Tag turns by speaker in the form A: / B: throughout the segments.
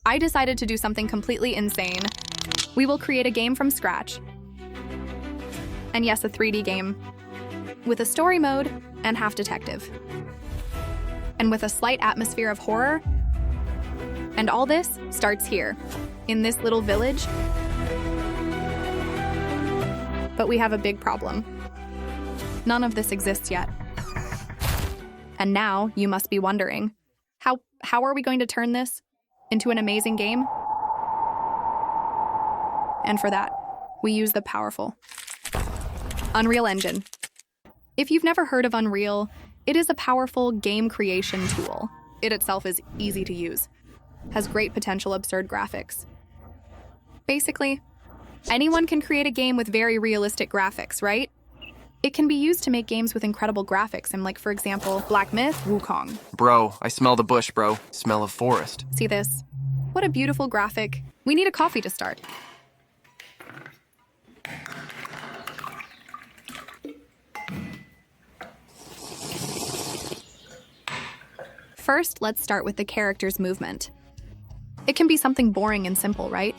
A: I decided to do something completely insane. We will create a game from scratch. And yes, a 3D game. With a story mode and half detective. And with a slight atmosphere of horror. And all this starts here, in this little village. But we have a big problem. None of this exists yet. And now you must be wondering, how are we going to turn this into an amazing game? And for that, we use the powerful Unreal Engine. If you've never heard of Unreal, it is a powerful game creation tool. It itself is easy to use, has great potential absurd graphics. Basically, anyone can create a game with very realistic graphics, right? It can be used to make games with incredible graphics, and like, for example, Black Myth, Wukong.
B: Bro, I smell the bush, bro. Smell of forest.
A: See this? What a beautiful graphic. We need a coffee to start. First, let's start with the character's movement. It can be something boring and simple, right?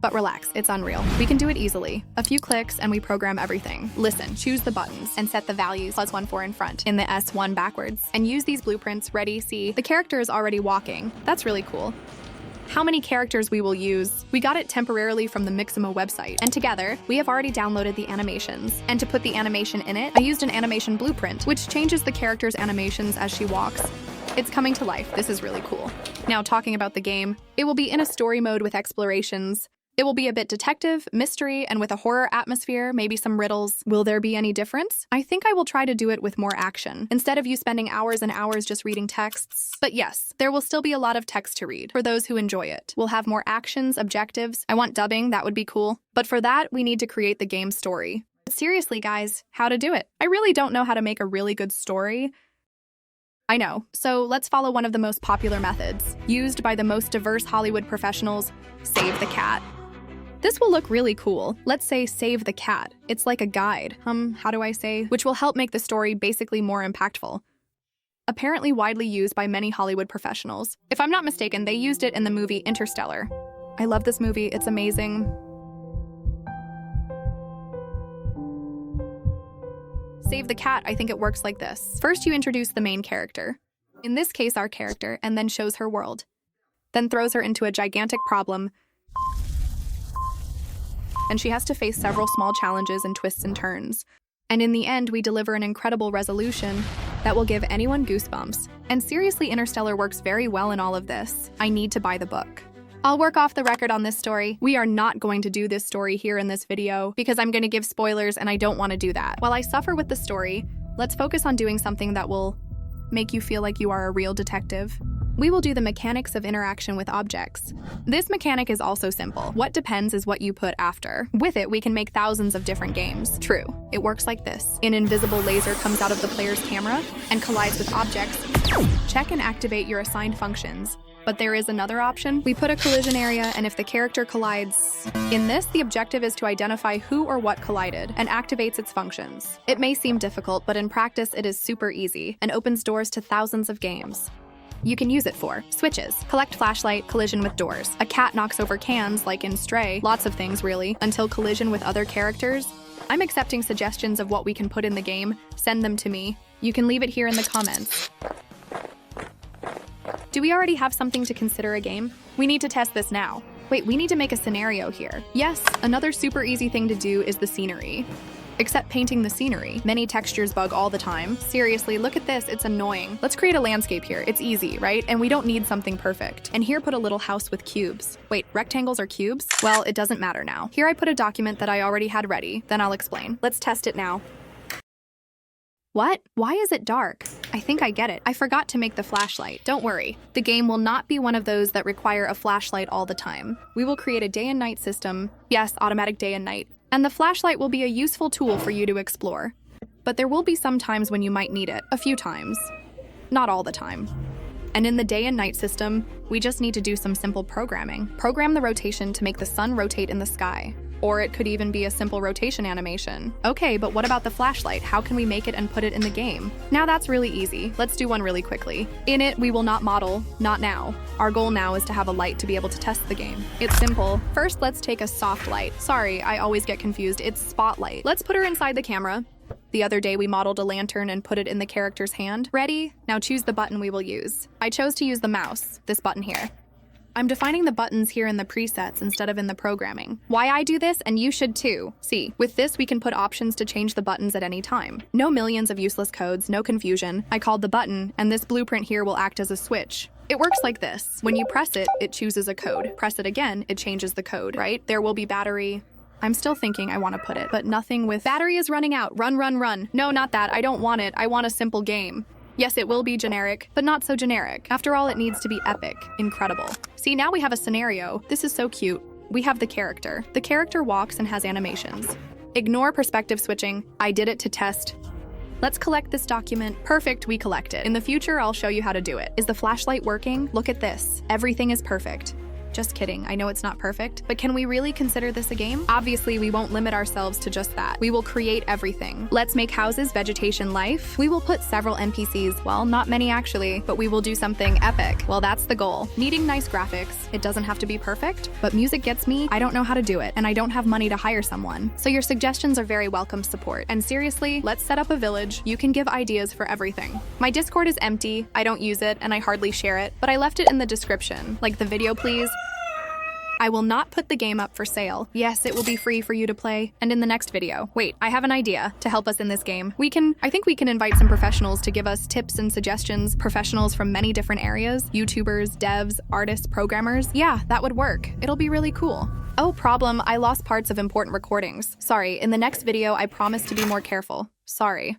A: But relax, it's Unreal. We can do it easily. A few clicks and we program everything. Listen, choose the buttons and set the values +1 4 in front, in the S1 backwards, and use these blueprints. Ready, see, the character is already walking. That's really cool. How many characters we will use? We got it temporarily from the Mixamo website, and together, we have already downloaded the animations. And to put the animation in it, I used an animation blueprint, which changes the character's animations as she walks. It's coming to life. This is really cool. Now, talking about the game, it will be in a story mode with explorations. It will be a bit detective, mystery, and with a horror atmosphere, maybe some riddles. Will there be any difference? I think I will try to do it with more action, instead of you spending hours and hours just reading texts. But yes, there will still be a lot of text to read, for those who enjoy it. We'll have more actions, objectives. I want dubbing, that would be cool. But for that, we need to create the game story. But seriously, guys, how to do it? I really don't know how to make a really good story. I know, so let's follow one of the most popular methods, used by the most diverse Hollywood professionals, Save the Cat. This will look really cool. Let's say Save the Cat. It's like a guide, how do I say? Which will help make the story basically more impactful. Apparently widely used by many Hollywood professionals. If I'm not mistaken, they used it in the movie Interstellar. I love this movie, it's amazing. Save the Cat, I think it works like this. First, you introduce the main character. In this case, our character, and then shows her world. Then throws her into a gigantic problem, and she has to face several small challenges and twists and turns. And in the end, we deliver an incredible resolution that will give anyone goosebumps. And seriously, Interstellar works very well in all of this. I need to buy the book. I'll work off the record on this story. We are not going to do this story here in this video because I'm going to give spoilers and I don't want to do that. While I suffer with the story, let's focus on doing something that will make you feel like you are a real detective. We will do the mechanics of interaction with objects. This mechanic is also simple. What depends is what you put after. With it, we can make thousands of different games. True, it works like this. An invisible laser comes out of the player's camera and collides with objects. Check and activate your assigned functions. But there is another option. We put a collision area, and if the character collides... In this, the objective is to identify who or what collided, and activates its functions. It may seem difficult, but in practice it is super easy, and opens doors to thousands of games. You can use it for switches, collect flashlight, collision with doors. A cat knocks over cans, like in Stray. Lots of things, really, until collision with other characters. I'm accepting suggestions of what we can put in the game. Send them to me. You can leave it here in the comments. Do we already have something to consider a game? We need to test this now. Wait, we need to make a scenario here. Yes, another super easy thing to do is the scenery. Except painting the scenery. Many textures bug all the time. Seriously, look at this, it's annoying. Let's create a landscape here. It's easy, right? And we don't need something perfect. And here put a little house with cubes. Wait, rectangles are cubes? Well, it doesn't matter now. Here I put a document that I already had ready. Then I'll explain. Let's test it now. What? Why is it dark? I think I get it. I forgot to make the flashlight. Don't worry. The game will not be one of those that require a flashlight all the time. We will create a day and night system. Yes, automatic day and night. And the flashlight will be a useful tool for you to explore. But there will be some times when you might need it. A few times. Not all the time. And in the day and night system, we just need to do some simple programming. Program the rotation to make the sun rotate in the sky. Or it could even be a simple rotation animation. Okay, but what about the flashlight? How can we make it and put it in the game? Now that's really easy. Let's do one really quickly. In it, we will not model, not now. Our goal now is to have a light to be able to test the game. It's simple. First, let's take a soft light. Sorry, I always get confused. It's spotlight. Let's put her inside the camera. The other day, we modeled a lantern and put it in the character's hand. Ready? Now choose the button we will use. I chose to use the mouse, this button here. I'm defining the buttons here in the presets instead of in the programming. Why I do this, and you should too. See, with this we can put options to change the buttons at any time. No millions of useless codes, no confusion. I called the button, and this blueprint here will act as a switch. It works like this. When you press it, it chooses a code. Press it again, it changes the code, right? There will be battery. I'm still thinking I want to put it, but nothing with battery is running out. Run, run, run. No, not that. I don't want it. I want a simple game. Yes, it will be generic, but not so generic. After all, it needs to be epic, incredible. See, now we have a scenario. This is so cute. We have the character. The character walks and has animations. Ignore perspective switching. I did it to test. Let's collect this document. Perfect, we collect it. In the future, I'll show you how to do it. Is the flashlight working? Look at this. Everything is perfect. Just kidding, I know it's not perfect, but can we really consider this a game? Obviously, we won't limit ourselves to just that. We will create everything. Let's make houses, vegetation, life. We will put several NPCs, well, not many actually, but we will do something epic. Well, that's the goal. Needing nice graphics. It doesn't have to be perfect, but music gets me. I don't know how to do it, and I don't have money to hire someone. So your suggestions are very welcome support. And seriously, let's set up a village. You can give ideas for everything. My Discord is empty. I don't use it, and I hardly share it, but I left it in the description. Like the video, please. I will not put the game up for sale. Yes, it will be free for you to play. And in the next video, wait, I have an idea to help us in this game. I think we can invite some professionals to give us tips and suggestions, professionals from many different areas, YouTubers, devs, artists, programmers. Yeah, that would work. It'll be really cool. Oh, problem, I lost parts of important recordings. Sorry, in the next video, I promise to be more careful. Sorry.